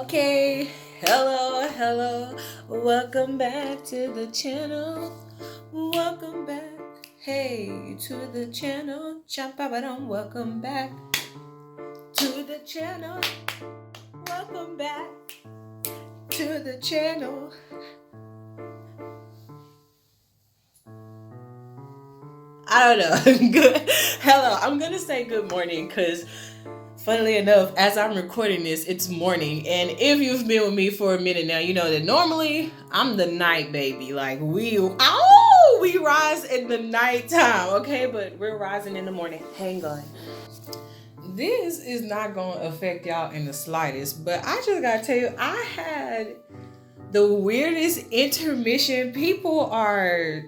Okay, hello, welcome back to the channel. Welcome back, hey, to the channel. Welcome back to the channel. Welcome back to the channel. I don't know. Good. Hello, I'm gonna say good morning because funnily enough, as I'm recording this, it's morning. And if you've been with me for a minute now, you know that normally I'm the night baby. Like we rise in the nighttime, okay? But we're rising in the morning. Hang on. This is not gonna affect y'all in the slightest, but I just gotta tell you, I had the weirdest intermission. People are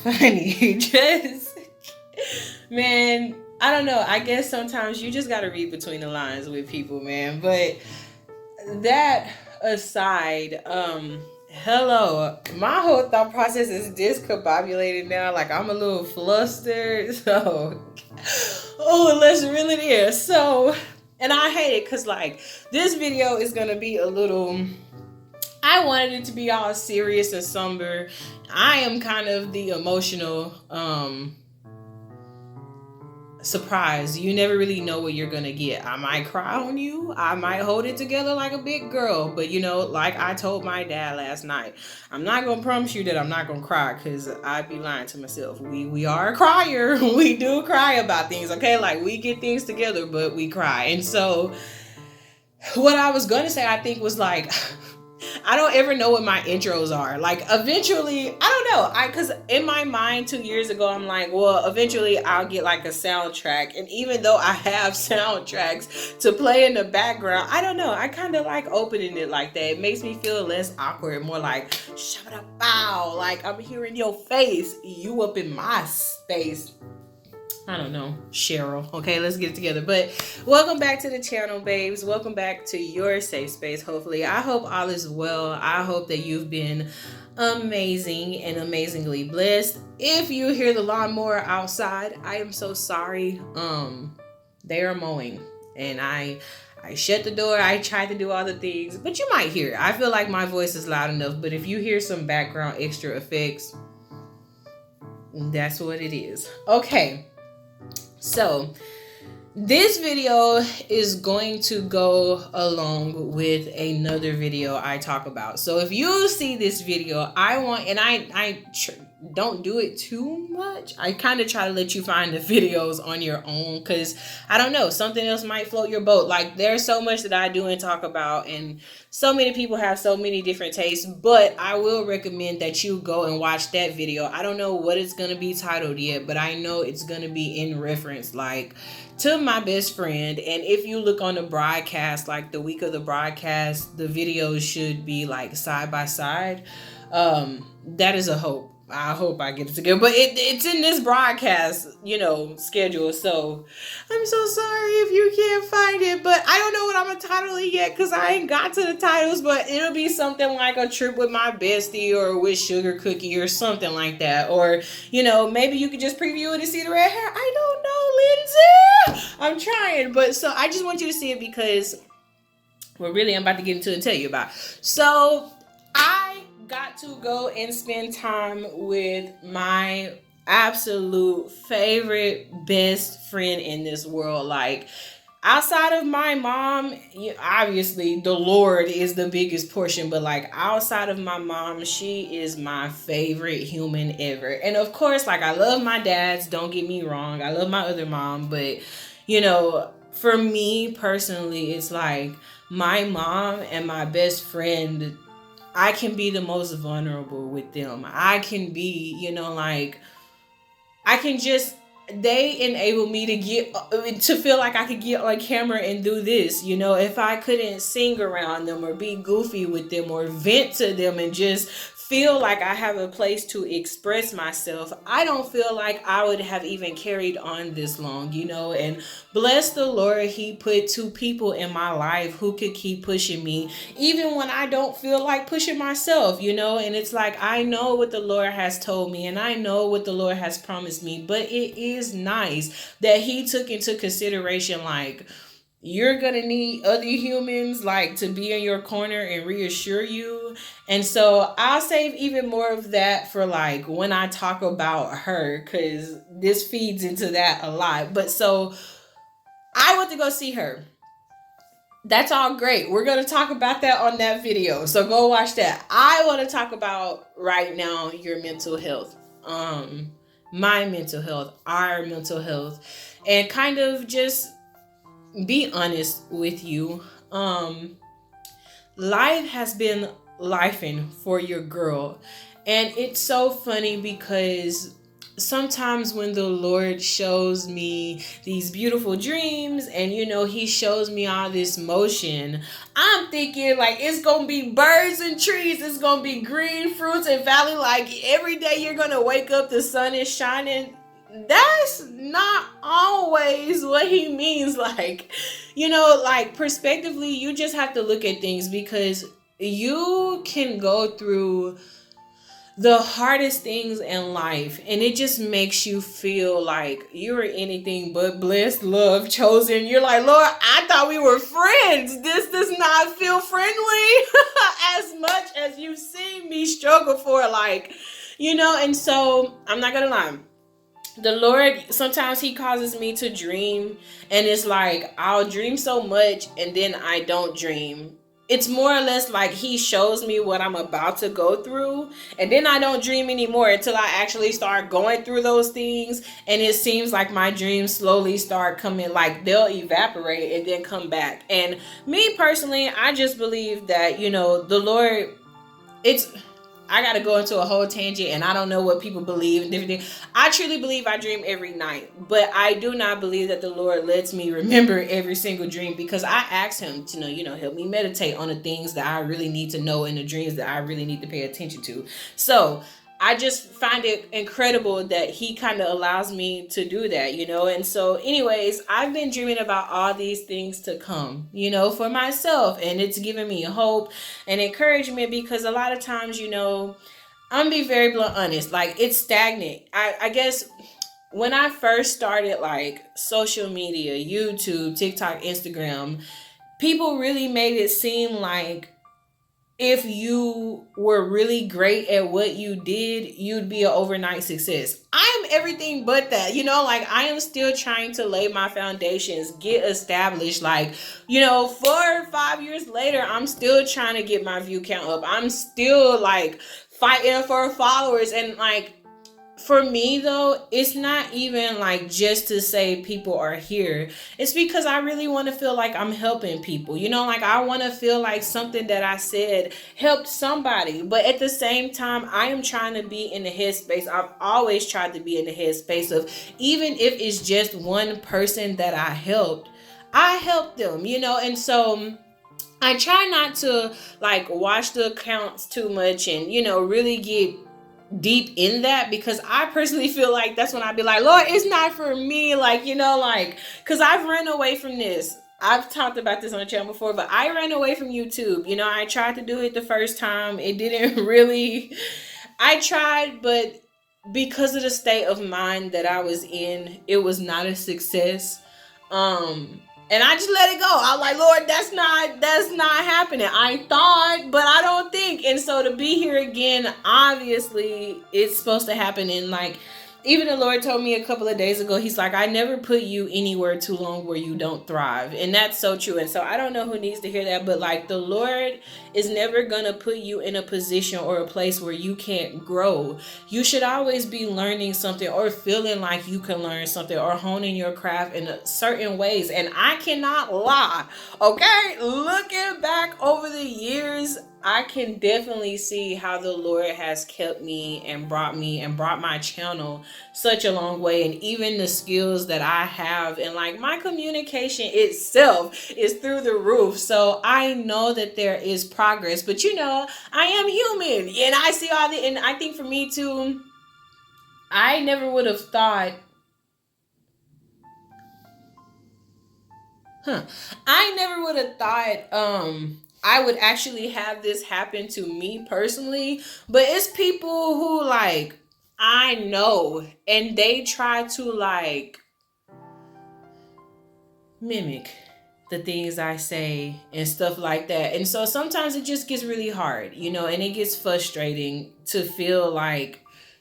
funny. Just man, I don't know. I guess sometimes you just gotta read between the lines with people, man. But that aside, hello. My whole thought process is discombobulated now. Like I'm a little flustered. So let's reel it in. So, and I hate it because like this video is gonna be a little. I wanted it to be all serious and somber. I am kind of the emotional surprise. You never really know what you're gonna get. I might cry on you. I might hold it together like a big girl. But you know, like I told my dad last night, I'm not gonna promise you that I'm not gonna cry because I'd be lying to myself. We are a crier. We do cry about things, okay? Like we get things together, but we cry. And so what I was gonna say, I think was like I don't ever know what my intros are. Like eventually, I don't know. Cause in my mind 2 years ago, I'm like, well, eventually I'll get like a soundtrack. And even though I have soundtracks to play in the background, I don't know. I kind of like opening it like that. It makes me feel less awkward, more like, shut up, bow. Like I'm hearing your face, you up in my space. I don't know, Cheryl. Okay, let's get it together. But welcome back to the channel, babes. Welcome back to your safe space. Hopefully, I hope all is well. I hope that you've been amazing and amazingly blessed. If you hear the lawnmower outside, I am so sorry. They are mowing, and I shut the door. I tried to do all the things, but you might hear it. I feel like my voice is loud enough. But if you hear some background extra effects, that's what it is. Okay. So this video is going to go along with another video I talk about. So if you see this video, I want, and I don't do it too much. I kind of try to let you find the videos on your own because I don't know, something else might float your boat. Like there's so much that I do and talk about, and so many people have so many different tastes, but I will recommend that you go and watch that video. I don't know what it's going to be titled yet, but I know it's going to be in reference like to my best friend. And if you look on the broadcast, like the week of the broadcast, the videos should be like side by side. That is a hope. I hope I get it together, but it's in this broadcast, schedule. So I'm so sorry if you can't find it, but I don't know what I'm gonna title it yet because I ain't got to the titles, but it'll be something like a trip with my bestie or with sugar cookie or something like that. Or, maybe you could just preview it and see the red hair. I don't know, Lindsay. I'm trying, but so I just want you to see it because I'm about to get into it and tell you about. So I got to go and spend time with my absolute favorite best friend in this world. Like outside of my mom, obviously the Lord is the biggest portion, but like outside of my mom, she is my favorite human ever. And of course, like I love my dads, don't get me wrong. I love my other mom, but for me personally, it's like my mom and my best friend, I can be the most vulnerable with them. I can be, they enable me to feel like I could get on camera and do this. If I couldn't sing around them or be goofy with them or vent to them and just feel like I have a place to express myself, I don't feel like I would have even carried on this long, and bless the Lord, he put two people in my life who could keep pushing me even when I don't feel like pushing myself, and it's like I know what the Lord has told me and I know what the Lord has promised me, but it is nice that he took into consideration like you're gonna need other humans like to be in your corner and reassure you. And so I'll save even more of that for like when I talk about her, because this feeds into that a lot. But so I went to go see her. That's all great. We're going to talk about that on that video. So go watch that. I want to talk about right now your mental health. My mental health, our mental health, and kind of just be honest with you. Life has been lifing for your girl. And it's so funny because sometimes when the Lord shows me these beautiful dreams and he shows me all this motion, I'm thinking like it's gonna be birds and trees, it's gonna be green fruits and valley, like every day you're gonna wake up, the sun is shining. That's not always what he means. Like, like prospectively, you just have to look at things, because you can go through the hardest things in life and it just makes you feel like you're anything but blessed, loved, chosen. You're like, Lord, I thought we were friends. This does not feel friendly as much as you've seen me struggle for, like, and so I'm not gonna lie, the Lord, sometimes he causes me to dream, and it's like I'll dream so much and then I don't dream. It's more or less like he shows me what I'm about to go through, and then I don't dream anymore until I actually start going through those things. And it seems like my dreams slowly start coming, like they'll evaporate and then come back. And me personally, I just believe that, the Lord, it's, I gotta go into a whole tangent, and I don't know what people believe and different things. I truly believe I dream every night, but I do not believe that the Lord lets me remember every single dream, because I ask him to help me meditate on the things that I really need to know in the dreams that I really need to pay attention to. So I just find it incredible that he kind of allows me to do that, And so anyways, I've been dreaming about all these things to come, for myself. And it's given me hope and encouragement, because a lot of times, I'm gonna be very blunt honest, like it's stagnant. I guess when I first started like social media, YouTube, TikTok, Instagram, people really made it seem like if you were really great at what you did, you'd be an overnight success. I am everything but that, like I am still trying to lay my foundations, get established. Like, 4 or 5 years later, I'm still trying to get my view count up. I'm still like fighting for followers. And like, for me though, it's not even like just to say people are here. It's because I really want to feel like I'm helping people. Like I want to feel like something that I said helped somebody. But at the same time, I am trying to be in the headspace. I've always tried to be in the headspace of, even if it's just one person that I helped them, And so I try not to like watch the accounts too much and, really get deep in that, because I personally feel like that's when I'd be like, Lord, it's not for me. Like, like, because I've run away from this. I've talked about this on the channel before, but I ran away from YouTube. I tried to do it the first time. It didn't really, I tried, but because of the state of mind that I was in, it was not a success. And I just let it go. I was like, Lord, that's not happening. I thought, but I don't think. And so to be here again, obviously it's supposed to happen. And like, even the Lord told me a couple of days ago, he's like, I never put you anywhere too long where you don't thrive. And that's so true. And so I don't know who needs to hear that, but like the Lord is never going to put you in a position or a place where you can't grow. You should always be learning something or feeling like you can learn something or honing your craft in certain ways. And I cannot lie. Okay. Looking back over the years, I can definitely see how the Lord has kept me and brought my channel such a long way. And even the skills that I have and like my communication itself is through the roof. So I know that there is progress, but I am human and I see all the, and I think for me too, I never would have thought, I never would have thought, I would actually have this happen to me personally, but it's people who like I know and they try to like mimic the things I say and stuff like that. And so sometimes it just gets really hard, and it gets frustrating to feel like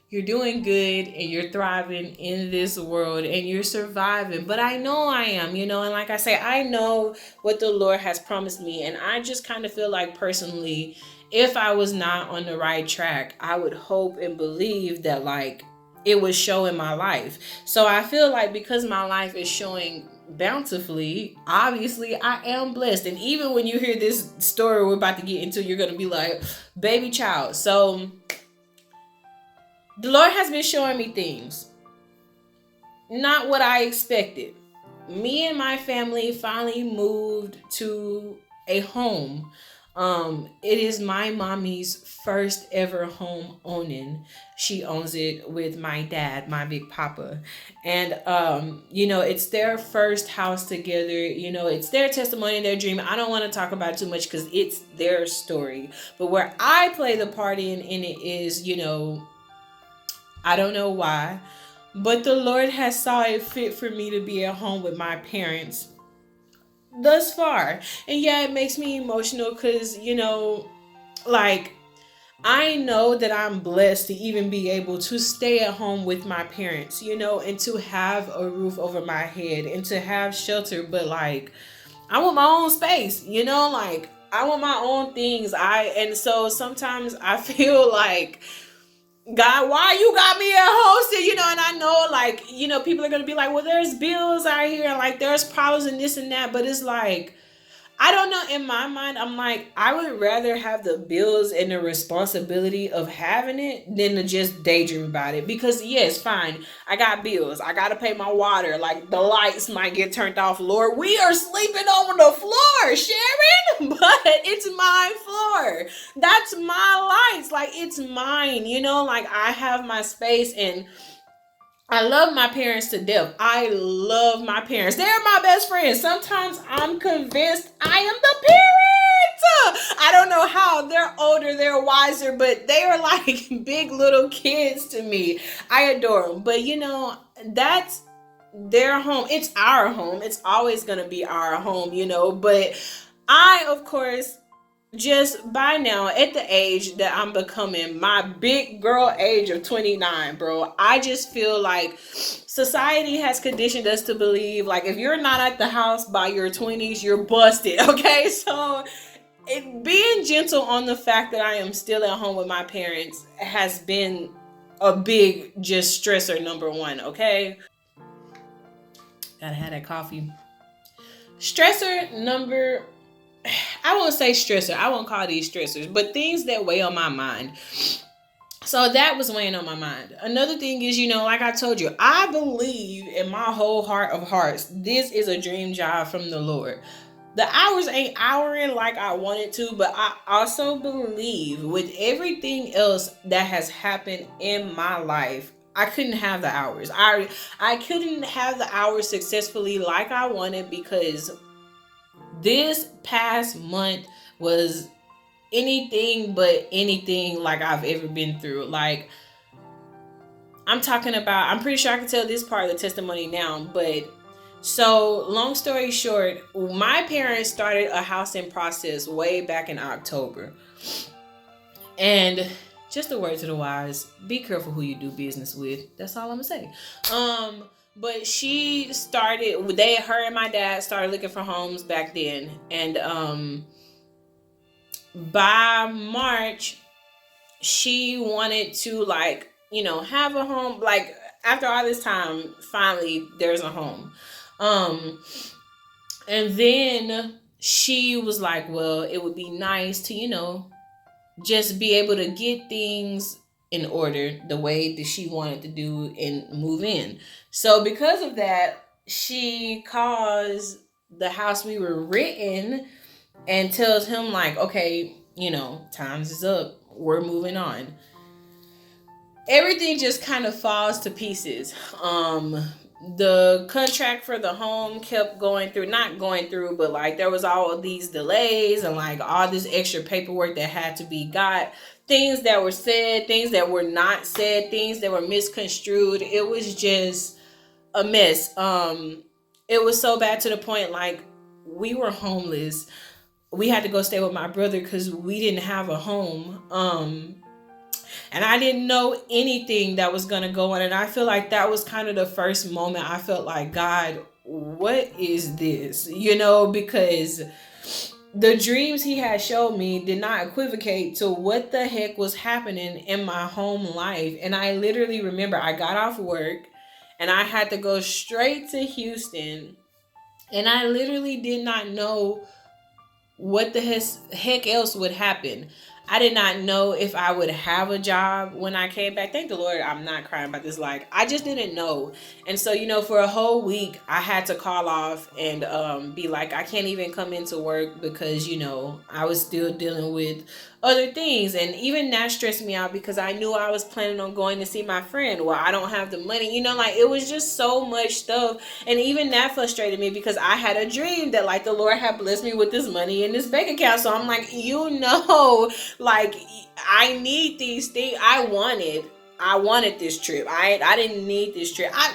you're doing good and you're thriving in this world and you're surviving. But I know I am, and like I say, I know what the Lord has promised me. And I just kind of feel like personally, if I was not on the right track, I would hope and believe that like it would show in my life. So I feel like because my life is showing bountifully, obviously I am blessed. And even when you hear this story we're about to get into, you're going to be like, baby child. So the Lord has been showing me things, not what I expected. Me and my family finally moved to a home. It is my mommy's first ever home owning. She owns it with my dad, my big papa. And it's their first house together. It's their testimony and their dream. I don't want to talk about it too much because it's their story. But where I play the part in it is, I don't know why, but the Lord has saw it fit for me to be at home with my parents thus far. And yeah, it makes me emotional because, like, I know that I'm blessed to even be able to stay at home with my parents, and to have a roof over my head and to have shelter. But like, I want my own space, like I want my own things. And so sometimes I feel like, God, why you got me at hosted? And I know like, people are going to be like, well, there's bills out here and like there's problems and this and that. But it's like, I don't know. In my mind, I'm like, I would rather have the bills and the responsibility of having it than to just daydream about it. Because yes, fine, I got bills. I got to pay my water. Like the lights might get turned off. Lord, we are sleeping on the floor, Sharon. But it's my floor. That's my lights. Like it's mine. Like I have my space and I love my parents to death. I love my parents. They're my best friends. Sometimes I'm convinced I am the parent. I don't know how. They're older, they're wiser, but they are like big little kids to me. I adore them. But that's their home. It's our home. It's always going to be our home, But I, of course, just by now at the age that I'm becoming, my big girl age of 29, bro, I just feel like society has conditioned us to believe like if you're not at the house by your 20s, you're busted. Okay, so being gentle on the fact that I am still at home with my parents has been a big just stressor number one. Okay, gotta have that coffee. Stressor number, I won't say stressor. I won't call these stressors, but things that weigh on my mind. So that was weighing on my mind. Another thing is, like I told you, I believe in my whole heart of hearts, this is a dream job from the Lord. The hours ain't houring like I wanted to, but I also believe with everything else that has happened in my life, I couldn't have the hours. I couldn't have the hours successfully like I wanted because this past month was anything but anything like I've ever been through. Like, I'm talking about, I'm pretty sure I can tell this part of the testimony now, but so long story short, my parents started a housing process way back in October. And just a word to the wise, be careful who you do business with. That's all I'm gonna say. But her and my dad started looking for homes back then. And by March, she wanted to have a home. Like after all this time, finally there's a home. And then she was like, well, it would be nice to, just be able to get things in order the way that she wanted to do and move in. So because of that, she calls the house we were renting and tells him like, okay, times is up. We're moving on. Everything just kind of falls to pieces. The contract for the home kept not going through, but like there was all of these delays and like all this extra paperwork that had to be got, things that were said, things that were not said, things that were misconstrued. It was just a mess. It was so bad to the point like we were homeless. We had to go stay with my brother because we didn't have a home. And I didn't know anything that was going to go on. And I feel like that was kind of the first moment I felt like, God, what is this? Because the dreams he had showed me did not equivocate to what the heck was happening in my home life. And I literally remember I got off work and I had to go straight to Houston. And I literally did not know what the heck else would happen. I did not know if I would have a job when I came back. Thank the Lord I'm not crying about this. Like, I just didn't know. And so, for a whole week, I had to call off and be like, I can't even come into work because, I was still dealing with other things. And even that stressed me out because I knew I was planning on going to see my friend. Well, I don't have the money. Like, it was just so much stuff. And even that frustrated me because I had a dream that, like, the Lord had blessed me with this money in this bank account. So I'm like, like, I need these things. I wanted this trip. I didn't need this trip. I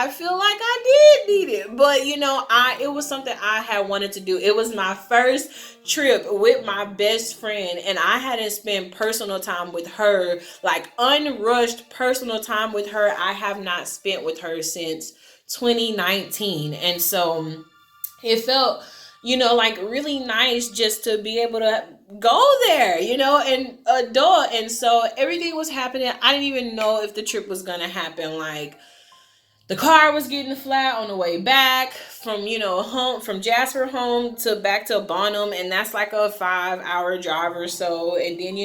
feel like I did need it. But it was something I had wanted to do. It was my first trip with my best friend, and I hadn't spent personal time with her, like unrushed personal time with her. I have not spent with her since 2019. And so it felt like really nice just to be able to go there, and adult. And so everything was happening. I didn't even know if the trip was gonna happen. Like, the car was getting flat on the way back from, home, from Jasper home to back to Bonham. And that's like a 5-hour drive or so. And then,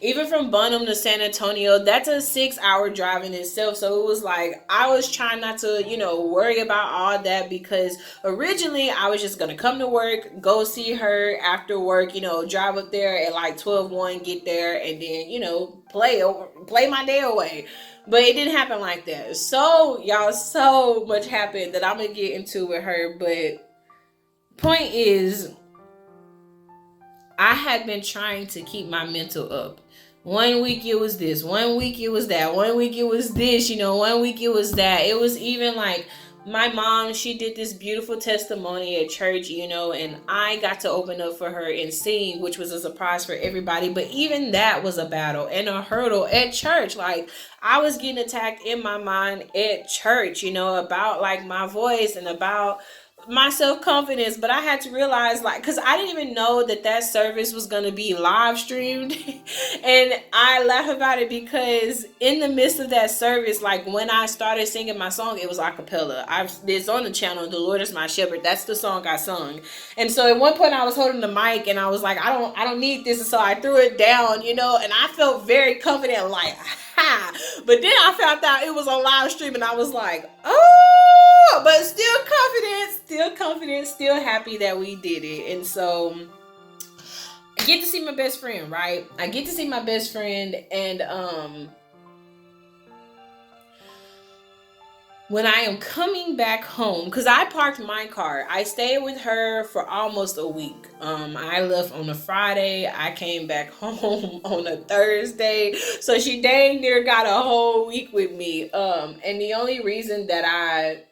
even from Bonham to San Antonio, that's a 6-hour drive in itself. So it was like, I was trying not to, worry about all that because originally I was just going to come to work, go see her after work, drive up there at like 12:01, get there, and then, play my day away. But it didn't happen like that. So, y'all, so much happened that I'm going to get into with her. But point is, I had been trying to keep my mental up. 1 week it was this. 1 week it was that. 1 week it was this. 1 week it was that. It was even like my mom, she did this beautiful testimony at church, and I got to open up for her and sing, which was a surprise for everybody. But even that was a battle and a hurdle at church. Like, I was getting attacked in my mind at church, about like my voice and about my self-confidence. But I had to realize, like, because I didn't even know that service was going to be live streamed. And I laugh about it because in the midst of that service, like when I started singing my song, it was a cappella. It's on the channel, The Lord Is My Shepherd. That's the song I sung. And so at one point I was holding the mic and I was like, I don't need this. And so I threw it down, and I felt very confident, like, ha. But then I found out it was on live stream and I was like, oh, but still confident, still happy that we did it. And so I get to see my best friend, right? I get to see my best friend, and when I am coming back home, because I parked my car, I stayed with her for almost a week. I left on a Friday. I came back home on a Thursday. So she dang near got a whole week with me. And the only reason that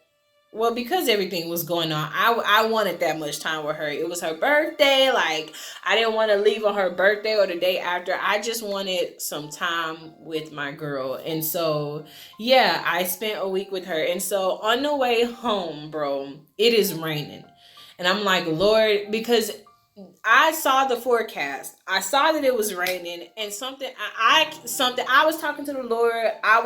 because everything was going on, I wanted that much time with her. It was her birthday. Like, I didn't want to leave on her birthday or the day after. I just wanted some time with my girl. And so, yeah, I spent a week with her. And so on the way home, bro, it is raining. And I'm like, Lord, because I saw the forecast. I saw that it was raining, and I was talking to the Lord. I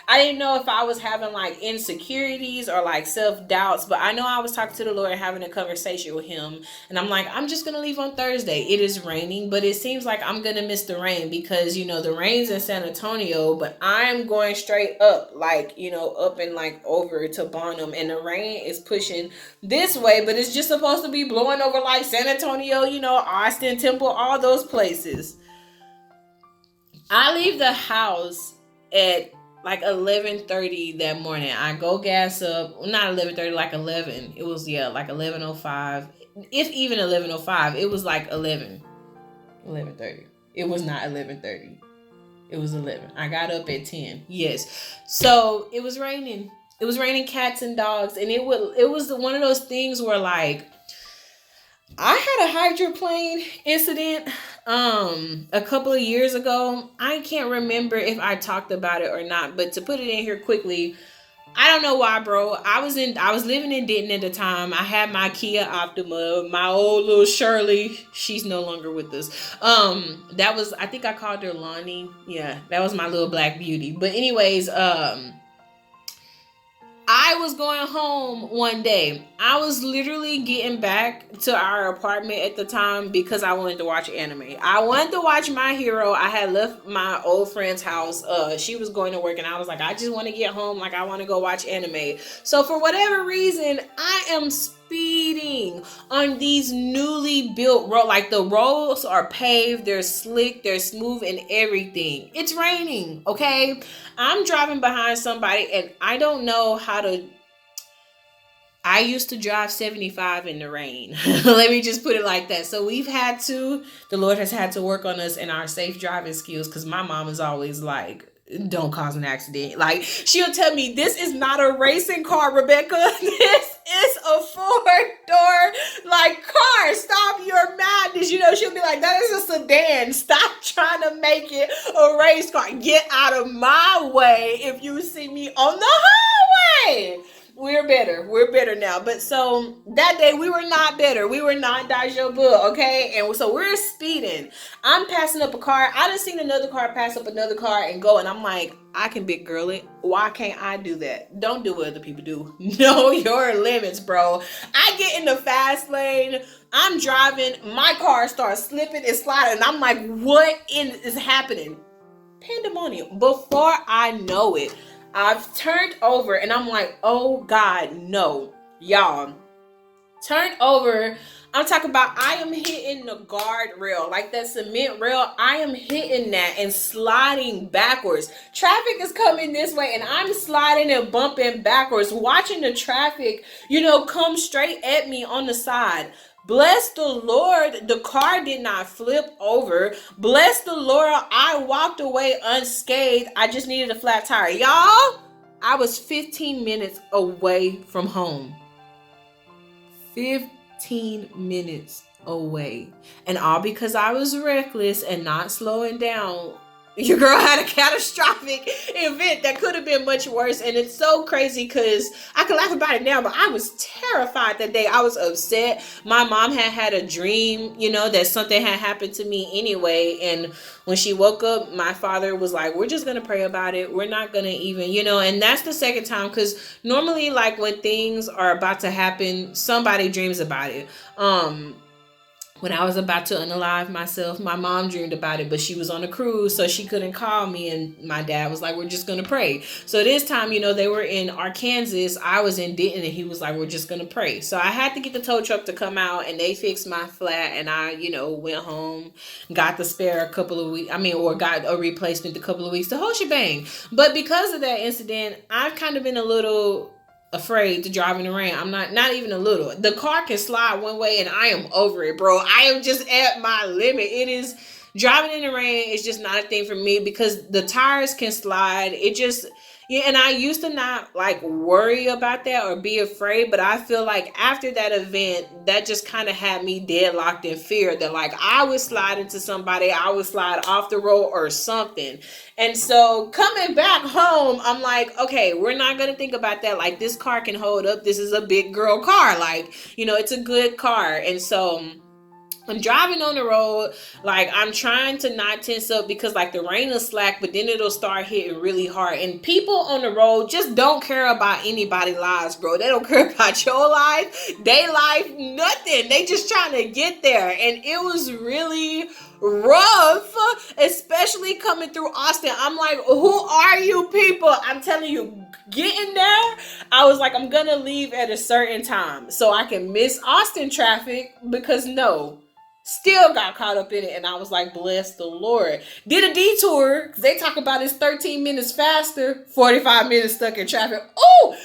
didn't know if I was having like insecurities or like self-doubts, but I know I was talking to the Lord, having a conversation with him. And I'm like, I'm just going to leave on Thursday. It is raining, but it seems like I'm going to miss the rain because, the rain's in San Antonio, but I'm going straight up, like, up and like over to Bonham, and the rain is pushing this way, but it's just supposed to be blowing over like San Antonio, Austin, Temple, all those places. I leave the house at like 11:30 that morning. I go gas up, not 11:30, like 11. It was, like 11:05. If even 11:05, it was like 11:30. It was not 11:30. It was 11. I got up at 10. Yes. So it was raining. It was raining cats and dogs, and it was one of those things where, like, I had a hydroplane incident a couple of years ago. I can't remember if I talked about it or not, but to put it in here quickly, I don't know why, bro. I was living in Denton at the time. I had my Kia Optima, my old little Shirley. She's no longer with us. That was, I think I called her Lonnie. Yeah, that was my little black beauty. But anyways, I was going home one day. I was literally getting back to our apartment at the time because I wanted to watch anime. I wanted to watch My Hero. I had left my old friend's house. She was going to work, and I was like, I just want to get home. Like, I want to go watch anime. So for whatever reason, I am speeding on these newly built roads. Like, the roads are paved, they're slick, they're smooth, and everything. It's raining, okay? I'm driving behind somebody, and I don't know how to. I used to drive 75 in the rain. Let me just put it like that. So the Lord has had to work on us in our safe driving skills, because my mom is always like, don't cause an accident. Like, she'll tell me, this is not a racing car, Rebecca. This is a 4-door like car. Stop your madness. She'll be like, that is a sedan. Stop trying to make it a race car. Get out of my way if you see me on the highway. We're better. We're better now. But so that day we were not better. We were not 𝕯𝖍𝖎𝖘𝖆, okay? And so we're speeding. I'm passing up a car. I done seen another car pass up another car and go. And I'm like, I can big girl it. Why can't I do that? Don't do what other people do. Know your limits, bro. I get in the fast lane. I'm driving. My car starts slipping and sliding. And I'm like, what is happening? Pandemonium. Before I know it, I've turned over and I'm like, oh God, no. Y'all, turned over. I'm talking about, I am hitting the guardrail, like that cement rail. I am hitting that and sliding backwards. Traffic is coming this way and I'm sliding and bumping backwards, watching the traffic, come straight at me on the side. Bless the Lord, the car did not flip over. Bless the Lord, I walked away unscathed. I just needed a flat tire. Y'all, I was 15 minutes away from home. 15 minutes away. And all because I was reckless and not slowing down. Your girl had a catastrophic event that could have been much worse. And it's so crazy because I can laugh about it now, but I was terrified that day. I was upset. My mom had a dream, that something had happened to me anyway. And when she woke up, my father was like, we're just going to pray about it. We're not going to even, and that's the second time. Because normally, like, when things are about to happen, somebody dreams about it. When I was about to unalive myself, my mom dreamed about it, but she was on a cruise, so she couldn't call me. And my dad was like, we're just going to pray. So this time, they were in Arkansas. I was in Denton, and he was like, we're just going to pray. So I had to get the tow truck to come out, and they fixed my flat. And I, went home, got the spare a couple of weeks. Or got a replacement a couple of weeks, the whole shebang. But because of that incident, I've kind of been a little afraid to drive in the rain. I'm not even a little. The car can slide one way and I am over it, bro. I am just at my limit. It is, driving in the rain is just not a thing for me because the tires can slide. It just, and I used to not like worry about that or be afraid, but I feel like after that event, that just kind of had me deadlocked in fear that like I would slide into somebody, I would slide off the road or something. And so coming back home, I'm like, okay, we're not going to think about that. Like, this car can hold up. This is a big girl car. Like, it's a good car. And so I'm driving on the road, like I'm trying to not tense up because like the rain will slack, but then it'll start hitting really hard. And people on the road just don't care about anybody's lives, bro. They don't care about your life, their life, nothing. They just trying to get there. And it was really rough, especially coming through Austin. I'm like, who are you people? I'm telling you, getting there, I was like, I'm gonna leave at a certain time so I can miss Austin traffic because still got caught up in it. And I was like, bless the Lord. Did a detour because they talk about it's 13 minutes faster, 45 minutes stuck in traffic. Oh,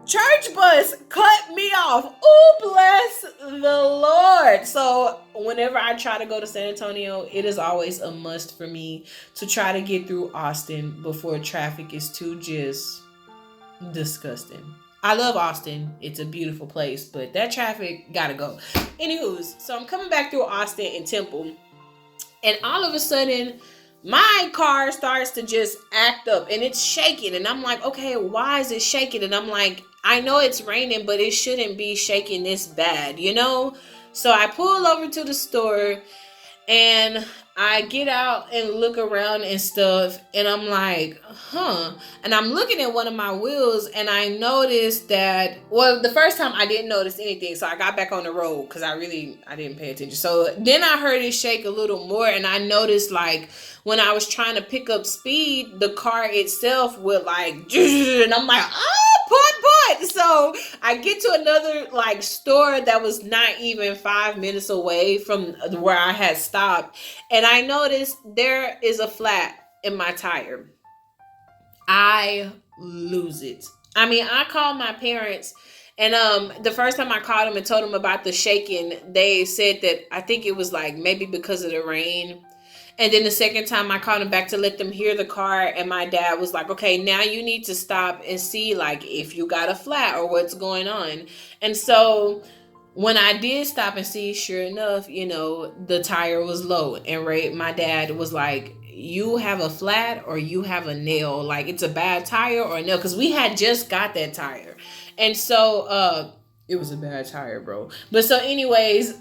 church bus cut me off. Oh, bless the Lord. So whenever I try to go to San Antonio, it is always a must for me to try to get through Austin before traffic is too just disgusting. I love Austin. It's a beautiful place, but that traffic gotta go. Anywho's, so I'm coming back through Austin and Temple, and all of a sudden, my car starts to just act up and it's shaking. And I'm like, okay, why is it shaking? And I'm like, I know it's raining, but it shouldn't be shaking this bad, you know? So I pull over to the store and I get out and look around and stuff, and I'm like, and I'm looking at one of my wheels, and I noticed that, well, the first time I didn't notice anything, so I got back on the road because I didn't pay attention. So then I heard it shake a little more, and I noticed, like, when I was trying to pick up speed, the car itself would, like, and I'm like, put. So I get to another, like, store that was not even 5 minutes away from where I had stopped, and I noticed there is a flat in my tire. I lose it. I mean, I called my parents, and the first time I called them and told them about the shaking, they said that I think it was like maybe because of the rain. And then the second time I called them back to let them hear the car, and my dad was like, okay, now you need to stop and see, like, if you got a flat or what's going on. And so when I did stop and see, sure enough, you know, the tire was low. And my dad was like, you have a flat or you have a nail, like it's a bad tire or a nail, because we had just got that tire. And so it was a bad tire, bro. But so anyways,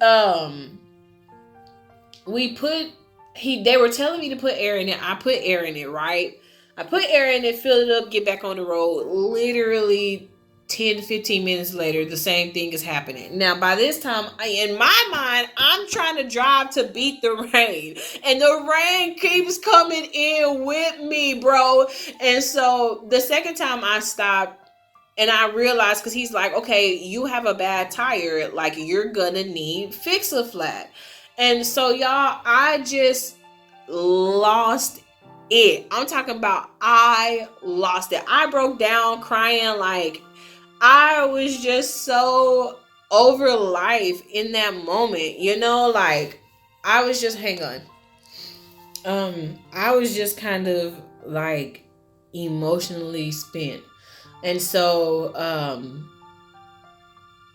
they were telling me to put air in it. I put air in it, right? I put air in it, fill it up, get back on the road. Literally 10, 15 minutes later, the same thing is happening. Now, by this time, in my mind, I'm trying to drive to beat the rain. And the rain keeps coming in with me, bro. And so the second time I stopped, and I realized, because he's like, okay, you have a bad tire. Like, you're gonna need fix a flat. And so, y'all, I just lost it. I'm talking about I lost it. I broke down crying. Like, I was just so over life in that moment, you know? Like, I was just, hang on. I was just kind of like emotionally spent. And so,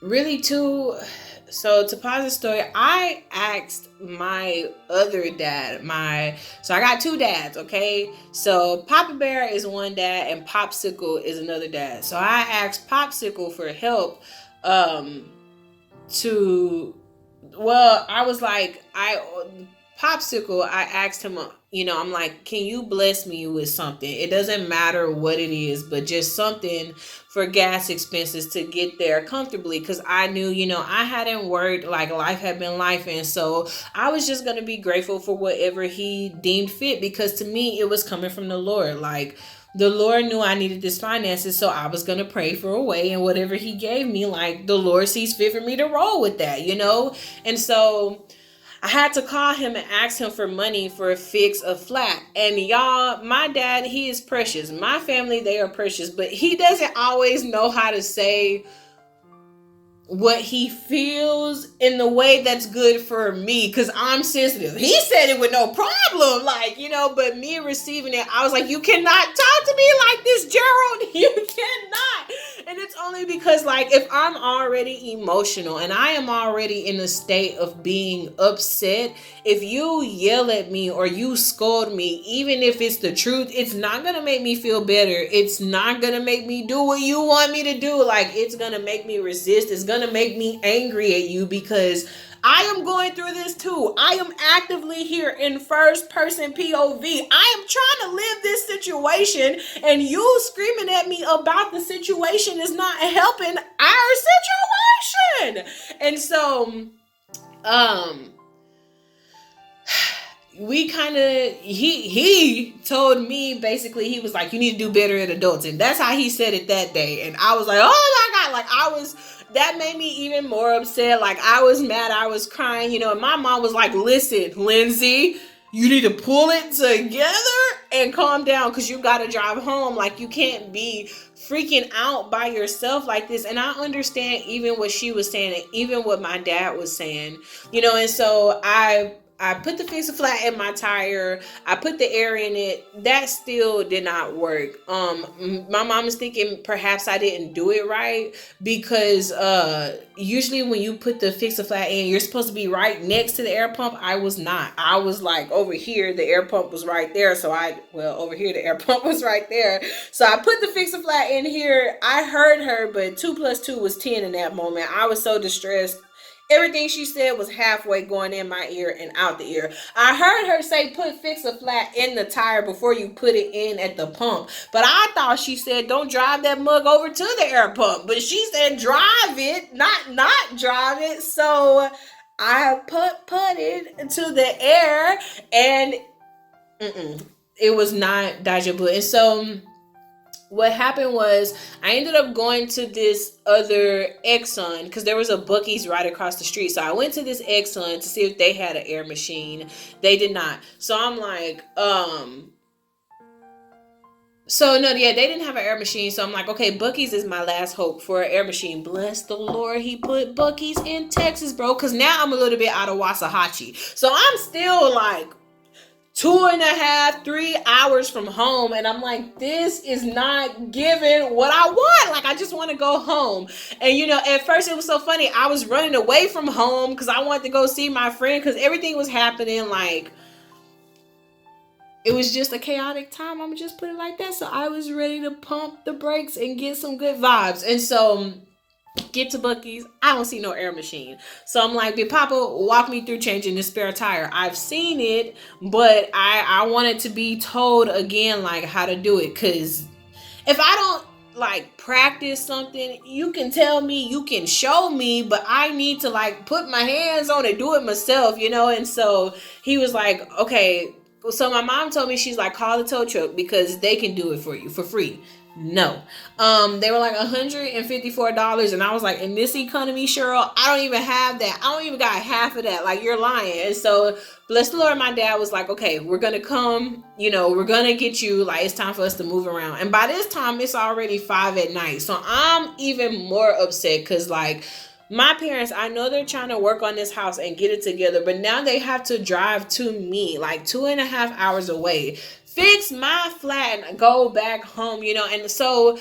really too, so to pause the story, I asked my other dad, so I got two dads, okay? So Papa Bear is one dad and Popsicle is another dad. So I asked Popsicle for help, I was like, Popsicle, I asked him, you know, I'm like, can you bless me with something? It doesn't matter what it is, but just something for gas expenses to get there comfortably. Because I knew, you know, I hadn't worked, like life had been life. And so I was just going to be grateful for whatever he deemed fit. Because to me, it was coming from the Lord. Like, the Lord knew I needed this finances, so I was going to pray for a way. And whatever he gave me, like, the Lord sees fit for me to roll with that, you know? And so I had to call him and ask him for money for a fix of flat. And y'all, my dad, he is precious. My family, they are precious. But he doesn't always know how to say what he feels in the way that's good for me, because I'm sensitive. He said it with no problem, like, you know, but me receiving it, I was like, you cannot talk to me like this, Gerald. You cannot. And it's only because, like, if I'm already emotional and I am already in a state of being upset, if you yell at me or you scold me, even if it's the truth, it's not going to make me feel better. It's not going to make me do what you want me to do. Like, it's going to make me resist. It's going to make me angry at you, because I am going through this too. I am actively here in first person POV. I am trying to live this situation, and you screaming at me about the situation is not helping our situation. And so, we kind of, he told me, basically, he was like, you need to do better at adulting. That's how he said it that day. And I was like, oh my God, like, that made me even more upset. Like, I was mad, I was crying, you know, and my mom was like, listen, Lindsay, you need to pull it together and calm down, because you got to drive home. Like, you can't be freaking out by yourself like this. And I understand even what she was saying, and even what my dad was saying, you know. And so I I put the fix a flat in my tire. I put the air in it. That still did not work. My mom is thinking perhaps I didn't do it right because usually when you put the fix a flat in, you're supposed to be right next to the air pump. I was not. I was like over here. The air pump was right there. So over here the air pump was right there. So I put the fix a flat in here. I heard her, but 2 plus 2 was 10 in that moment. I was so distressed. Everything she said was halfway going in my ear and out the ear. I heard her say put fix a flat in the tire before you put it in at the pump. But I thought she said don't drive that mug over to the air pump. But she said drive it, not drive it. So I put it to the air and it was not 𝕯𝖎𝖆. And so what happened was I ended up going to this other Exxon because there was a Buc-ee's right across the street. So I went to this Exxon to see if they had an air machine. They did not. So I'm like, they didn't have an air machine. So I'm like, okay, Buc-ee's is my last hope for an air machine. Bless the Lord, he put Buc-ee's in Texas, bro. Because now I'm a little bit out of Waxahachie. So I'm still like 2.5, 3 hours from home. And I'm like, this is not giving what I want. Like, I just want to go home. And, at first it was so funny. I was running away from home because I wanted to go see my friend because everything was happening. Like, it was just a chaotic time. I'm going to just put it like that. So I was ready to pump the brakes and get some good vibes. And so get to Buc-ee's, I don't see no air machine. So I'm like, Big Papa, walk me through changing the spare tire. I've seen it, but I wanted to be told again, like, how to do it. Because if I don't, like, practice something, you can tell me, you can show me, but I need to, like, put my hands on it, do it myself, And so he was like, okay. So my mom told me, she's like, call the tow truck because they can do it for you for free. No. They were like $154. And I was like, in this economy, Cheryl, I don't even have that. I don't even got half of that. Like, you're lying. And so, bless the Lord, my dad was like, okay, we're going to come, we're going to get you. Like, it's time for us to move around. And by this time, it's already 5 p.m. So I'm even more upset because, like, my parents, I know they're trying to work on this house and get it together, but now they have to drive to me, like 2.5 hours away, fix my flat and go back home, And so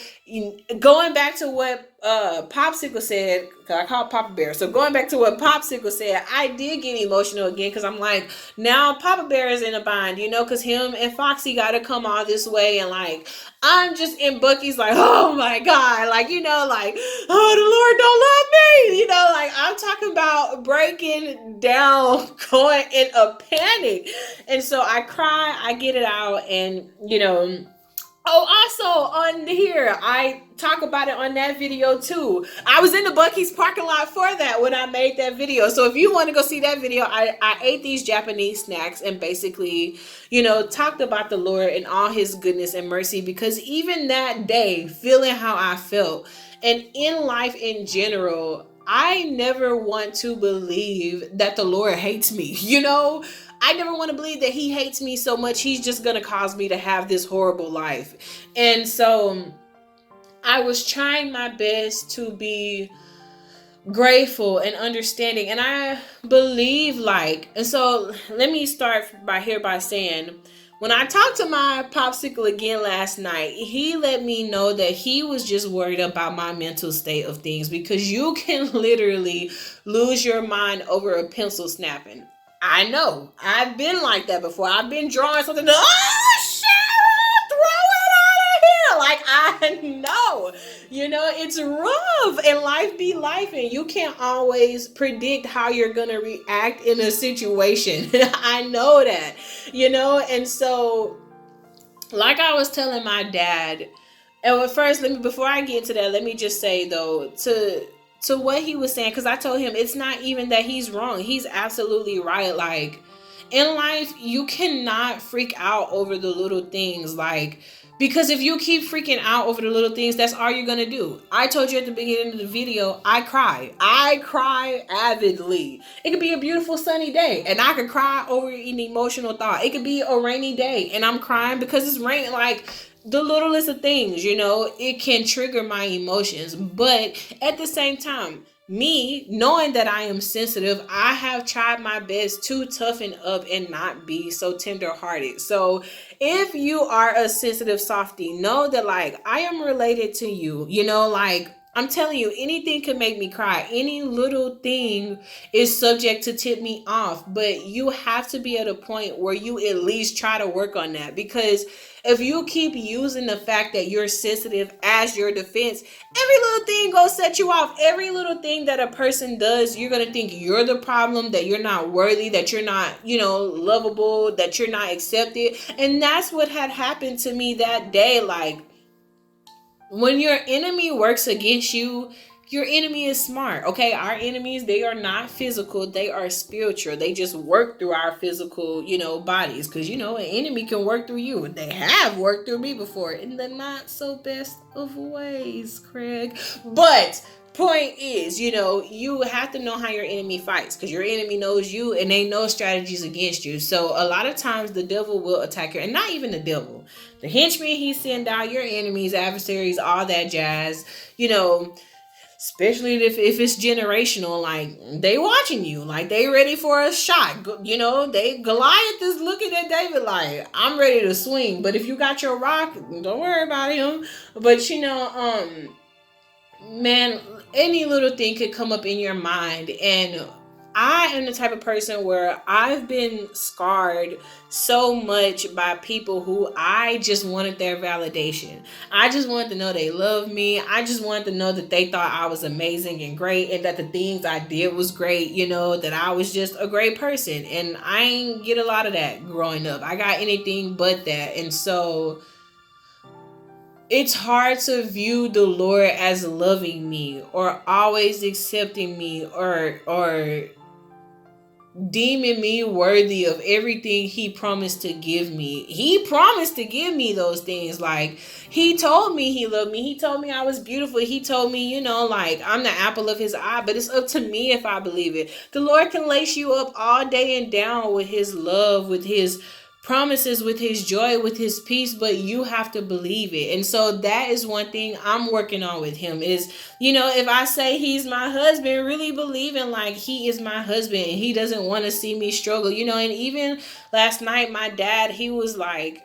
going back to what Popsicle said, because I call Papa Bear. So going back to what Popsicle said, I did get emotional again because I'm like, now Papa Bear is in a bind, because him and Foxy got to come all this way. And like, I'm just in Buc-ee's like, oh my God, like, like, oh, the Lord don't love me, like I'm talking about breaking down, going in a panic. And so I cry, I get it out, and, also on here, I talk about it on that video too. I was in the Buc-ee's parking lot for that when I made that video. So if you want to go see that video, I ate these Japanese snacks and basically, talked about the Lord and all his goodness and mercy, because even that day, feeling how I felt, and in life in general, I never want to believe that the Lord hates me, I never want to believe that he hates me so much he's just going to cause me to have this horrible life. And so I was trying my best to be grateful and understanding. And I believe and so let me start by saying, when I talked to my Popsicle again last night, he let me know that he was just worried about my mental state of things, because you can literally lose your mind over a pencil snapping. I know. I've been like that before. I've been drawing something. Oh, Cheryl, throw it out of here. Like, I know. It's rough, and life be life, and you can't always predict how you're going to react in a situation. I know that, and so, like I was telling my dad, and first, before I get into that, let me just say, though, to what he was saying, because I told him it's not even that he's wrong. He's absolutely right. Like, in life, you cannot freak out over the little things. Like, because if you keep freaking out over the little things, that's all you're going to do. I told you at the beginning of the video, I cry. I cry avidly. It could be a beautiful sunny day, and I could cry over an emotional thought. It could be a rainy day, and I'm crying because it's raining. Like, the littlest of things, it can trigger my emotions. But at the same time, me, knowing that I am sensitive, I have tried my best to toughen up and not be so tenderhearted. So if you are a sensitive softie, know that like I am related to you. Like I'm telling you, anything can make me cry. Any little thing is subject to tip me off. But you have to be at a point where you at least try to work on that. Because if you keep using the fact that you're sensitive as your defense, every little thing gonna set you off. Every little thing that a person does, you're gonna think you're the problem, that you're not worthy, that you're not, lovable, that you're not accepted. And that's what had happened to me that day. Like, when your enemy works against you, your enemy is smart. Okay, our enemies, they are not physical, they are spiritual. They just work through our physical, bodies. Because an enemy can work through you. They have worked through me before in the not so best of ways, Craig. But point is, you have to know how your enemy fights, because your enemy knows you and they know strategies against you. So a lot of times the devil will attack you, and not even the devil, the henchmen he send out, your enemies, adversaries, all that jazz, especially if it's generational. Like, they watching you, like they ready for a shot. They Goliath is looking at David like, I'm ready to swing. But if you got your rock, don't worry about him. But man, any little thing could come up in your mind. And I am the type of person where I've been scarred so much by people who I just wanted their validation. I just wanted to know they loved me. I just wanted to know that they thought I was amazing and great, and that the things I did was great, that I was just a great person. And I ain't get a lot of that growing up. I got anything but that. And so it's hard to view the Lord as loving me or always accepting me or deeming me worthy of everything he promised to give me. He promised to give me those things. Like, he told me he loved me. He told me I was beautiful. He told me, like I'm the apple of his eye. But it's up to me if I believe it. The Lord can lace you up all day and down with his love, with his promises, with his joy, with his peace, but you have to believe it. And so that is one thing I'm working on with him is, if I say he's my husband, really believing like he is my husband and he doesn't want to see me struggle. And even last night, my dad, he was like,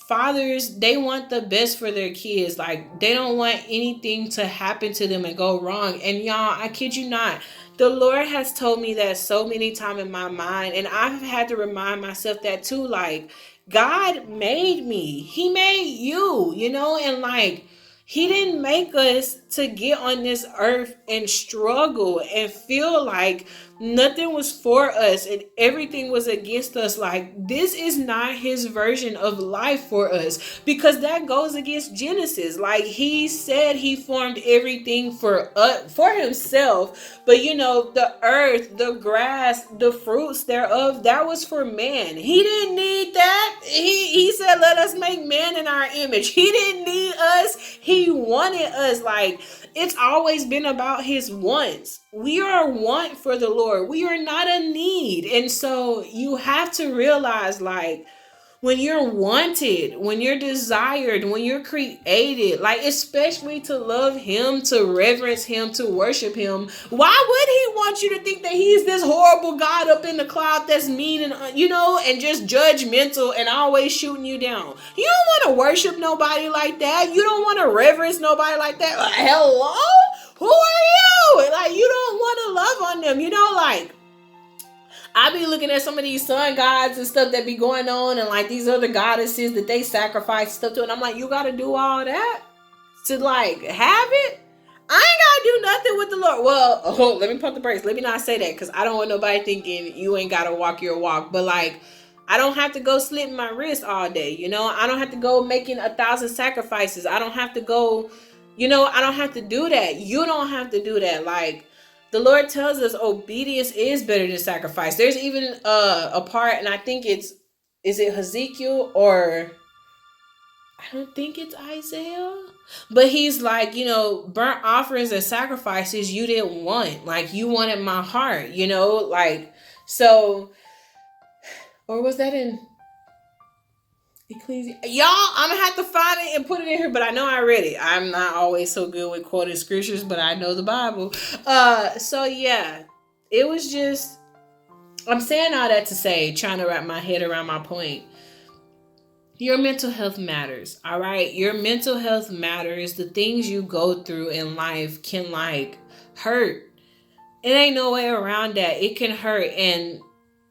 fathers, they want the best for their kids. Like, they don't want anything to happen to them and go wrong. And y'all, I kid you not, the Lord has told me that so many times in my mind, and I've had to remind myself that too. Like, God made me. He made you, and like, he didn't make us to get on this earth and struggle and feel like nothing was for us and everything was against us. Like, this is not his version of life for us, because that goes against Genesis. Like, he said he formed everything for himself, but the earth, the grass, the fruits thereof, that was for man. He didn't need that. He said, let us make man in our image. He didn't need us. He wanted us. Like, it's always been about his wants. We are a want for the Lord. We are not a need. And so you have to realize, like, when you're wanted, when you're desired, when you're created, like, especially to love him, to reverence him, to worship him, why would he want you to think that he's this horrible God up in the cloud that's mean and, and just judgmental and always shooting you down? You don't want to worship nobody like that. You don't want to reverence nobody like that. Like, hello? Who are you? Like, you don't want to love on them, like, I be looking at some of these sun gods and stuff that be going on, and like these other goddesses that they sacrifice stuff to, and I'm like, you gotta do all that to like have it? I ain't gotta do nothing with the Lord. Well, let me pump the brakes. Let me not say that, because I don't want nobody thinking you ain't gotta walk your walk. But like, I don't have to go slitting my wrist all day. I don't have to go making 1,000 sacrifices. I don't have to go, I don't have to do that. You don't have to do that. Like, the Lord tells us obedience is better than sacrifice. There's even a part, and I think is it Ezekiel, or I don't think it's Isaiah, but he's like, burnt offerings and sacrifices you didn't want. Like, you wanted my heart, like, so, or was that in please. Y'all, I'm gonna have to find it and put it in here, but I know I read it. I'm not always so good with quoting scriptures, but I know the Bible. So yeah, it was just, I'm saying all that to say, trying to wrap my head around my point. Your mental health matters, all right? Your mental health matters. The things you go through in life can like hurt. It ain't no way around that. It can hurt, and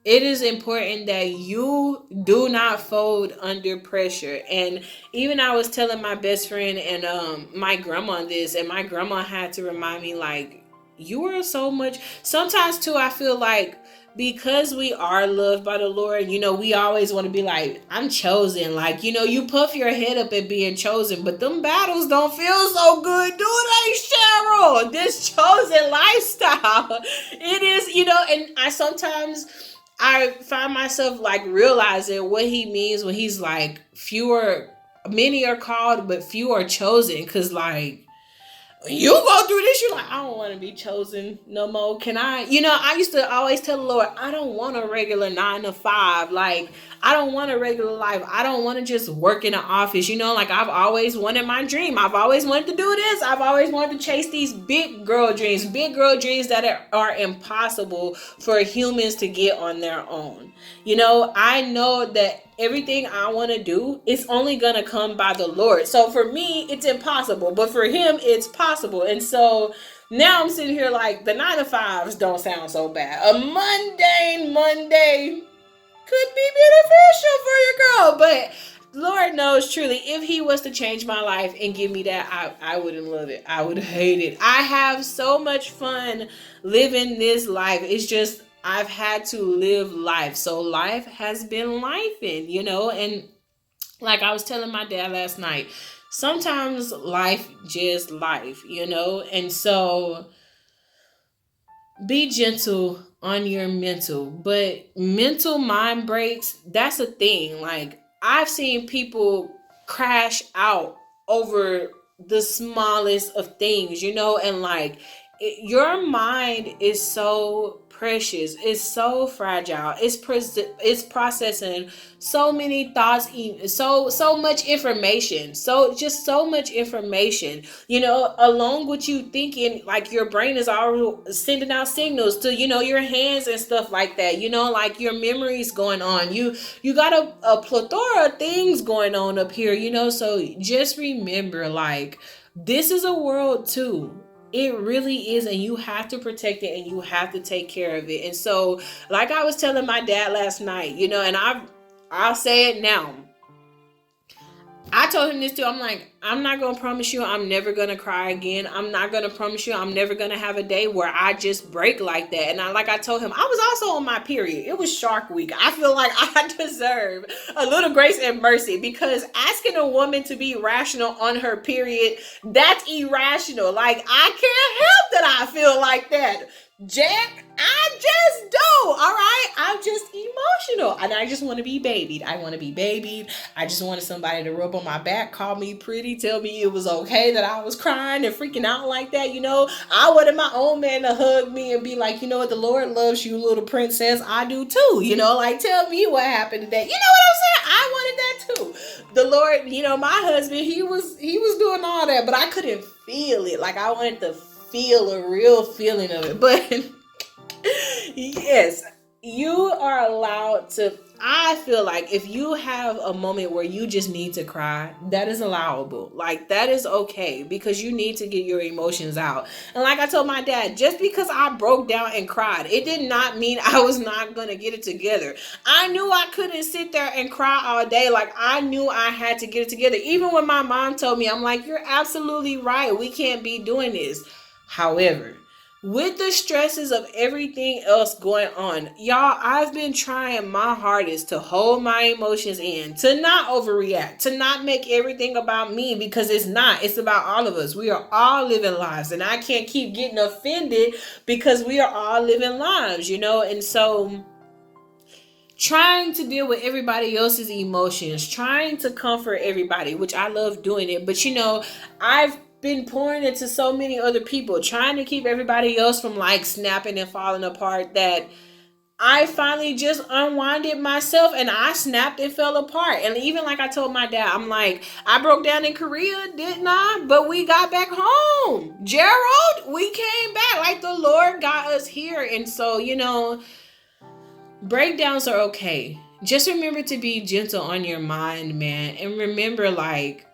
it is important that you do not fold under pressure. And even I was telling my best friend and my grandma this, and my grandma had to remind me, like, you are so much. Sometimes too, I feel like because we are loved by the Lord, we always want to be like, I'm chosen. Like, you puff your head up at being chosen, but them battles don't feel so good, do they, Cheryl? This chosen lifestyle. It is, and I find myself like realizing what he means when he's like, many are called, but few are chosen. Cause like, you go through this, you're like, I don't want to be chosen no more. Can I? I used to always tell the Lord, I don't want a regular 9 to 5. Like, I don't want a regular life. I don't want to just work in an office. Like, I've always wanted my dream. I've always wanted to do this. I've always wanted to chase these big girl dreams that are impossible for humans to get on their own. I know that everything I want to do is only going to come by the Lord. So for me, it's impossible, but for him, it's possible. And so now I'm sitting here like, the 9 to 5s don't sound so bad. A mundane Monday could be beneficial for your girl, but Lord knows truly, if he was to change my life and give me that, I wouldn't love it. I would hate it. I have so much fun living this life. It's just, I've had to live life. So life has been lifing, and like I was telling my dad last night, sometimes life just life, and so be gentle on your mental, but mental mind breaks, that's a thing. Like, I've seen people crash out over the smallest of things, and like, your mind is so precious, it's so fragile, it's processing so many thoughts, so much information, so much information, along with you thinking, like, your brain is already sending out signals to your hands and stuff like that, like your memories going on, you got a plethora of things going on up here, so just remember, like, this is a world too. It really is, and you have to protect it, and you have to take care of it. And so, like I was telling my dad last night, and I'll say it now. I told him this too. I'm like, I'm not going to promise you I'm never going to cry again. I'm not going to promise you I'm never going to have a day where I just break like that. And I told him, I was also on my period. It was Shark Week. I feel like I deserve a little grace and mercy, because asking a woman to be rational on her period, that's irrational. Like, I can't help that I feel like that. Jack, I just do. All right. I'm just emotional, and I just want to be babied. I want to be babied. I just wanted somebody to rub on my back, call me pretty, tell me it was okay that I was crying and freaking out like that. I wanted my own man to hug me and be like, what, the Lord loves you, little princess. I do too. Like, tell me what happened today. You know what I'm saying? I wanted that too. The Lord, my husband, he was doing all that, but I couldn't feel it. Like, I wanted to feel a real feeling of it. But yes, you are allowed to. I feel like if you have a moment where you just need to cry, that is allowable. Like, that is okay, because you need to get your emotions out. And like I told my dad, just because I broke down and cried, it did not mean I was not going to get it together. I knew I couldn't sit there and cry all day. Like, I knew I had to get it together. Even when my mom told me, I'm like, you're absolutely right. We can't be doing this. However, with the stresses of everything else going on, y'all, I've been trying my hardest to hold my emotions in, to not overreact, to not make everything about me, because it's not. It's about all of us. We are all living lives, and I can't keep getting offended because we are all living lives, and so trying to deal with everybody else's emotions, trying to comfort everybody, which I love doing it, but I've been pouring into so many other people, trying to keep everybody else from like snapping and falling apart, that I finally just unwinded myself and I snapped and fell apart. And even like I told my dad, I'm like, I broke down in Korea, didn't I? But we got back home. Gerald, we came back. Like the Lord got us here. And so, breakdowns are okay. Just remember to be gentle on your mind, man. And remember, like,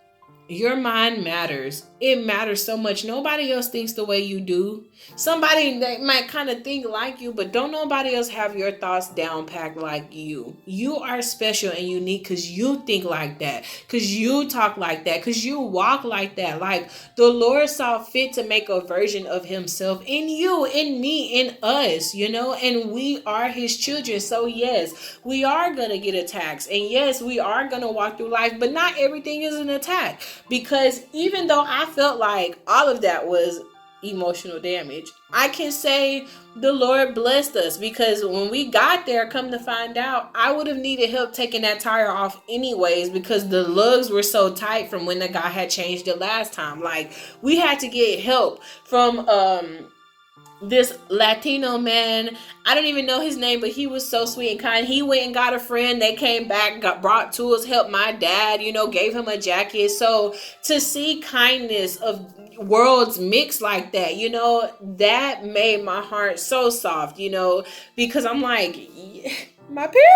your mind matters. It matters so much. Nobody else thinks the way you do. Somebody that might kind of think like you, but don't nobody else have your thoughts down packed like you. You are special and unique because you think like that, because you talk like that, because you walk like that. Like the Lord saw fit to make a version of himself in you, in me, in us, and we are his children. So yes, we are going to get attacks. And yes, we are going to walk through life, but not everything is an attack. Because even though I felt like all of that was emotional damage, I can say the Lord blessed us, because when we got there, come to find out, I would have needed help taking that tire off anyways, because the lugs were so tight from when the guy had changed it last time. Like we had to get help from this Latino man. I don't even know his name, but he was so sweet and kind. He went and got a friend. They came back, brought tools, helped my dad, gave him a jacket. So to see kindness of worlds mixed like that, that made my heart so soft, because I'm like, yeah, my people.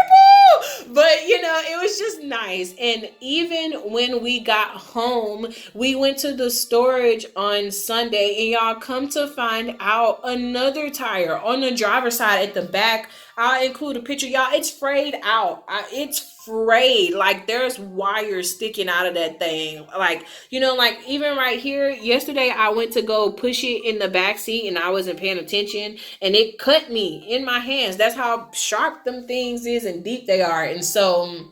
But it was just nice. And even when we got home, we went to the storage on Sunday, and y'all, come to find out, another tire on the driver's side at the back, I'll include a picture, y'all, it's frayed out. It's frayed. Like there's wires sticking out of that thing. Like, like even right here, yesterday I went to go push it in the back seat and I wasn't paying attention and it cut me in my hands. That's how sharp them things is and deep they are. And so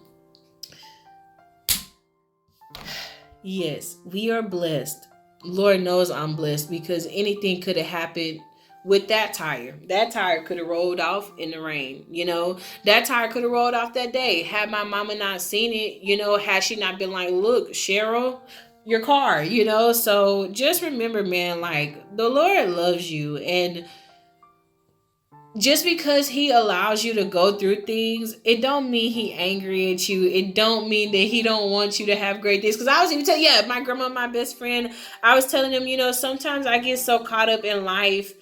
yes, we are blessed. Lord knows I'm blessed, because anything could have happened with that tire. That tire could have rolled off in the rain. That tire could have rolled off that day. Had my mama not seen it, had she not been like, look, Cheryl, your car, So just remember, man, like the Lord loves you. And just because he allows you to go through things, it don't mean he angry at you. It don't mean that he don't want you to have great days. Because I was even telling, my grandma, my best friend, I was telling him, sometimes I get so caught up in life,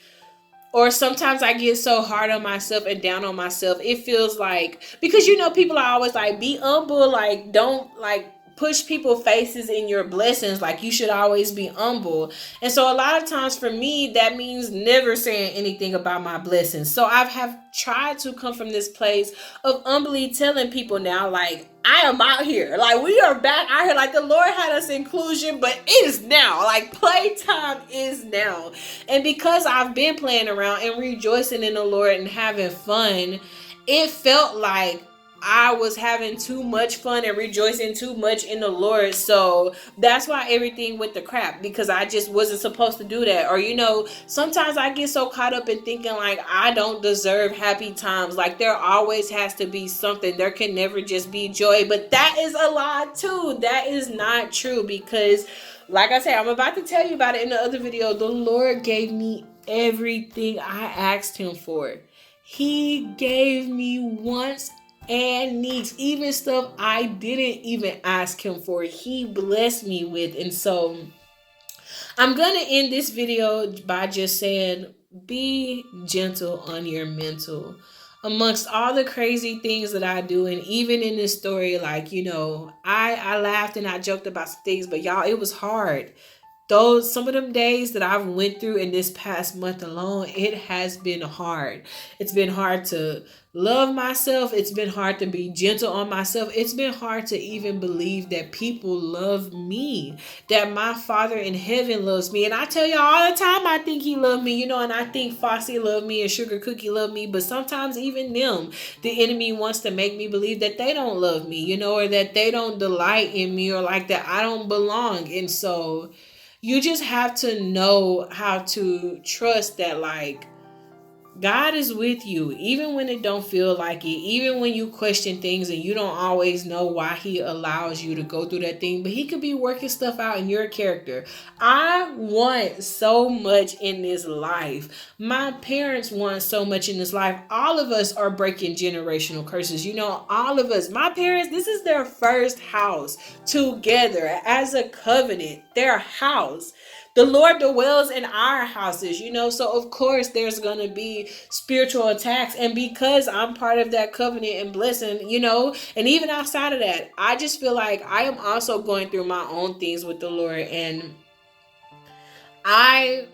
or sometimes I get so hard on myself and down on myself. It feels like, because people are always like, be humble, like don't like push people faces in your blessings, like you should always be humble. And so a lot of times for me, that means never saying anything about my blessings. So I have tried to come from this place of humbly telling people now, like, I am out here. Like, we are back out here. Like, the Lord had us inclusion, but it is now. Like, playtime is now. And because I've been playing around and rejoicing in the Lord and having fun, it felt like I was having too much fun and rejoicing too much in the Lord. So that's why everything went to crap, because I just wasn't supposed to do that. Or, sometimes I get so caught up in thinking like I don't deserve happy times. Like there always has to be something. There can never just be joy. But that is a lie too. That is not true, because like I said, I'm about to tell you about it in the other video. The Lord gave me everything I asked him for. He gave me wants and needs, even stuff I didn't even ask him for. He blessed me with. And so I'm gonna end this video by just saying, be gentle on your mental. Amongst all the crazy things that I do, and even in this story, like, I laughed and I joked about some things, but y'all, it was hard. Some of them days that I've went through in this past month alone, it has been hard. It's been hard to love myself. It's been hard to be gentle on myself. It's been hard to even believe that people love me, that my Father in heaven loves me. And I tell y'all all the time, I think he loved me, and I think Fossey loved me and Sugar Cookie loved me. But sometimes even them, the enemy wants to make me believe that they don't love me, or that they don't delight in me, or like that I don't belong. And so you just have to know how to trust that, like, God is with you, even when it don't feel like it, even when you question things and you don't always know why he allows you to go through that thing, but he could be working stuff out in your character. I want so much in this life. My parents want so much in this life. All of us are breaking generational curses. All of us, my parents, this is their first house together as a covenant, their house. The Lord dwells in our houses, so of course there's going to be spiritual attacks. And because I'm part of that covenant and blessing, and even outside of that, I just feel like I am also going through my own things with the Lord. And I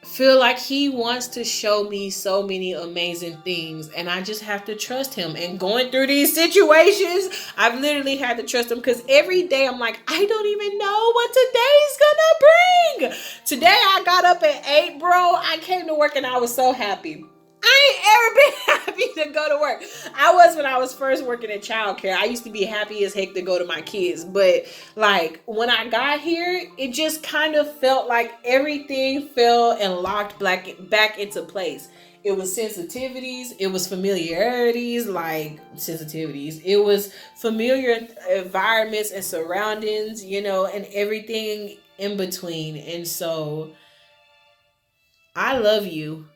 feel like he wants to show me so many amazing things, and I just have to trust him. And going through these situations, I've literally had to trust him, because every day I'm like, I don't even know what today's gonna bring. Today I got up at 8, bro. I came to work and I was so happy. I ain't ever been happy to go to work. I was when I was first working in childcare. I used to be happy as heck to go to my kids. But like when I got here, it just kind of felt like everything fell and locked back into place. It was sensitivities. It was familiarities, like sensitivities. It was familiar environments and surroundings, and everything in between. And so I love you.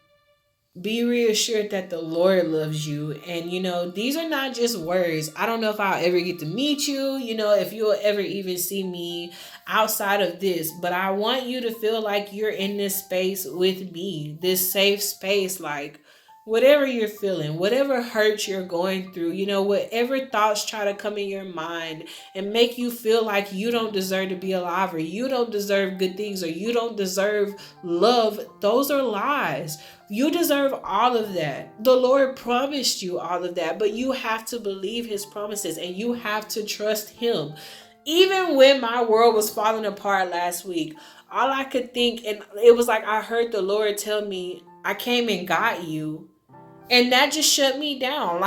Be reassured that the Lord loves you. And these are not just words. I don't know if I'll ever get to meet you, if you'll ever even see me outside of this, but I want you to feel like you're in this space with me, this safe space. Like whatever you're feeling, whatever hurt you're going through, whatever thoughts try to come in your mind and make you feel like you don't deserve to be alive, or you don't deserve good things, or you don't deserve love, those are lies. You deserve all of that. The Lord promised you all of that, but you have to believe his promises and you have to trust him. Even when my world was falling apart last week, all I could think, and it was like I heard the Lord tell me, I came and got you. And that just shut me down.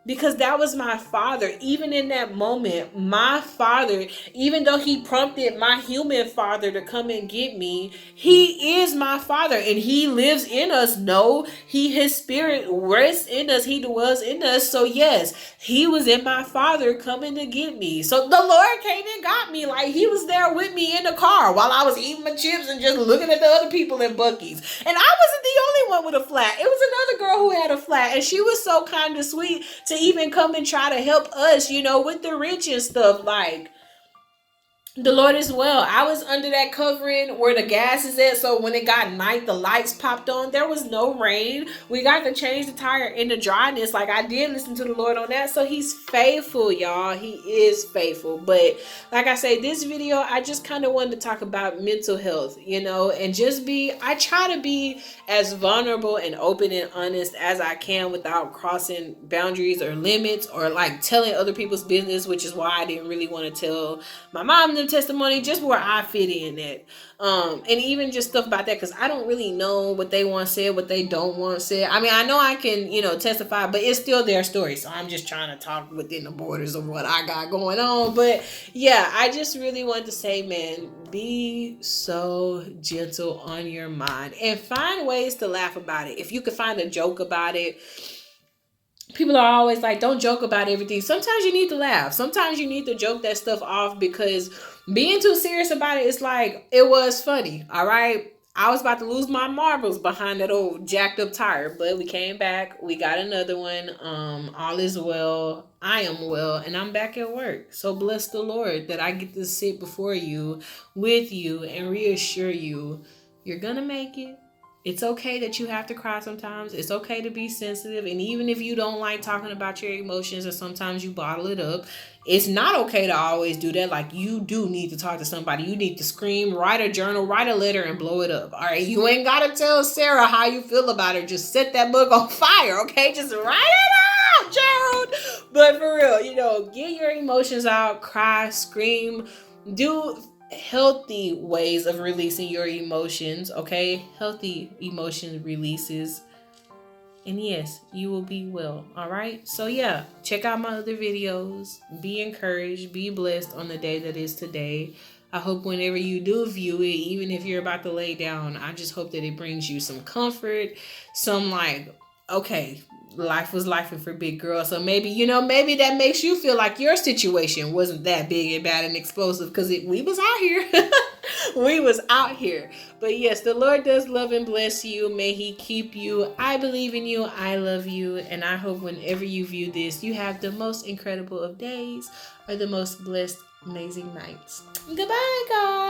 Because that was my father. Even in that moment, my father, even though he prompted my human father to come and get me, he is my father and he lives in us. No, his spirit rests in us. He dwells in us. So yes, he was in my father coming to get me. So the Lord came and got me. Like he was there with me in the car while I was eating my chips and just looking at the other people in Buc-ee's. And I wasn't the only one with a flat. It was another girl who had a flat, and she was so kind of sweet to even come and try to help us, with the rich and stuff. Like the Lord is well. I was under that covering where the gas is at. So when it got night, the lights popped on. There was no rain. We got to change the tire in the dryness. Like I did listen to the Lord on that. So he's faithful, y'all. He is faithful. But like I say, this video, I just kind of wanted to talk about mental health, and just I try to be as vulnerable and open and honest as I can without crossing boundaries or limits or like telling other people's business, which is why I didn't really want to tell my mom testimony, just where I fit in at. And even just stuff about that, because I don't really know what they want said, what they don't want said. I mean, I know I can, testify, but it's still their story. So I'm just trying to talk within the borders of what I got going on. But yeah, I just really wanted to say, man, be so gentle on your mind and find ways to laugh about it. If you could find a joke about it. People are always like, don't joke about everything. Sometimes you need to laugh. Sometimes you need to joke that stuff off, because being too serious about it, it's like, it was funny. All right. I was about to lose my marbles behind that old jacked up tire, but we came back. We got another one. All is well. I am well, and I'm back at work. So bless the Lord that I get to sit before you, with you, and reassure you, you're going to make it. It's okay that you have to cry sometimes. It's okay to be sensitive. And even if you don't like talking about your emotions, or sometimes you bottle it up, it's not okay to always do that. Like, you do need to talk to somebody. You need to scream, write a journal, write a letter, and blow it up. All right. You ain't got to tell Sarah how you feel about her. Just set that book on fire. Okay. Just write it out, Gerald. But for real, get your emotions out, cry, scream, do healthy ways of releasing your emotions. Okay, healthy emotion releases, and yes, you will be well. All right, so yeah, check out my other videos. Be encouraged, be blessed on the day that is today. I hope whenever you do view it, even if you're about to lay down, I just hope that it brings you some comfort, some like, okay, life was life for big girl. So maybe, maybe that makes you feel like your situation wasn't that big and bad and explosive because we was out here. We was out here. But yes, the Lord does love and bless you. May he keep you. I believe in you. I love you. And I hope whenever you view this, you have the most incredible of days or the most blessed, amazing nights. Goodbye, guys.